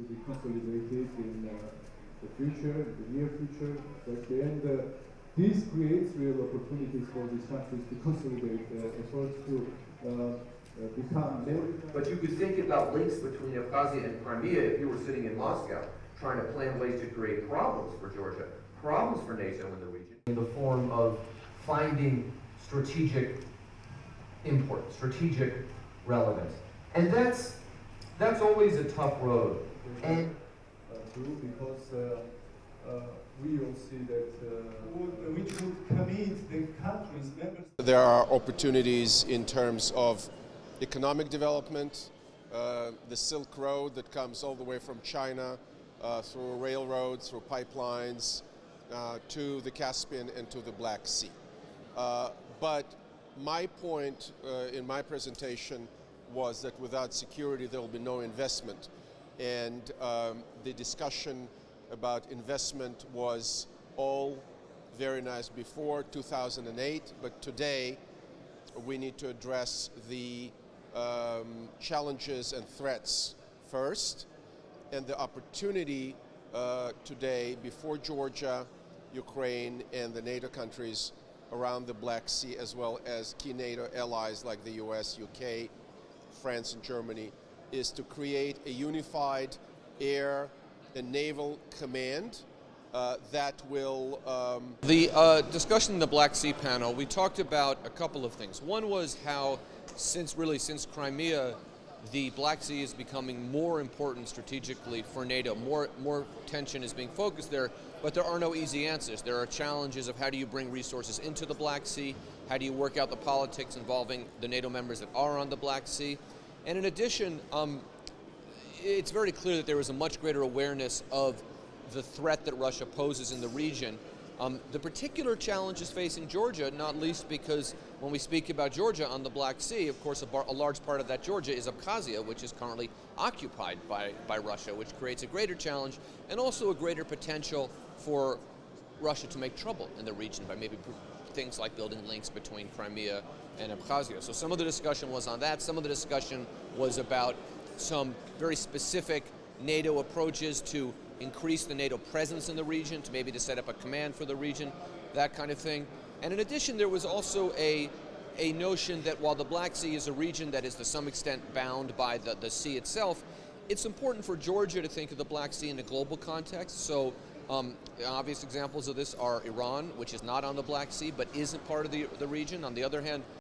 to be consolidated in the future, in the near future. At the end, this creates real opportunities for these countries to consolidate efforts to become more. But you could think about links between Abkhazia and Crimea if you were sitting in Moscow, trying to plan ways to create problems for Georgia, problems for NATO in the region. In the form of finding strategic import, strategic relevance. And that's always a tough road. And true, because we all see that which would commit the countries, members. There are opportunities in terms of economic development, the Silk Road that comes all the way from China through railroads, through pipelines, to the Caspian and to the Black Sea. But my point in my presentation was that without security there will be no investment. And the discussion about investment was all very nice before 2008, but today we need to address the challenges and threats first, and the opportunity today before Georgia, Ukraine, and the NATO countries around the Black Sea, as well as key NATO allies like the US, UK, France, and Germany, is to create a unified air and naval command that will... The discussion in the Black Sea panel, we talked about a couple of things. One was how, since Crimea, the Black Sea is becoming more important strategically for NATO. More tension is being focused there, but there are no easy answers. There are challenges of how do you bring resources into the Black Sea, how do you work out the politics involving the NATO members that are on the Black Sea. And in addition, it's very clear that there is a much greater awareness of the threat that Russia poses in the region. The particular challenges facing Georgia, not least because when we speak about Georgia on the Black Sea, of course a large part of that Georgia is Abkhazia, which is currently occupied by Russia, which creates a greater challenge and also a greater potential for Russia to make trouble in the region by maybe things like building links between Crimea and Abkhazia. So some of the discussion was on that. Some of the discussion was about some very specific NATO approaches to increase the NATO presence in the region, to maybe to set up a command for the region, that kind of thing. And in addition, there was also a notion that while the Black Sea is a region that is to some extent bound by the sea itself, it's important for Georgia to think of the Black Sea in a global context. So obvious examples of this are Iran, which is not on the Black Sea but isn't part of the region. On the other hand,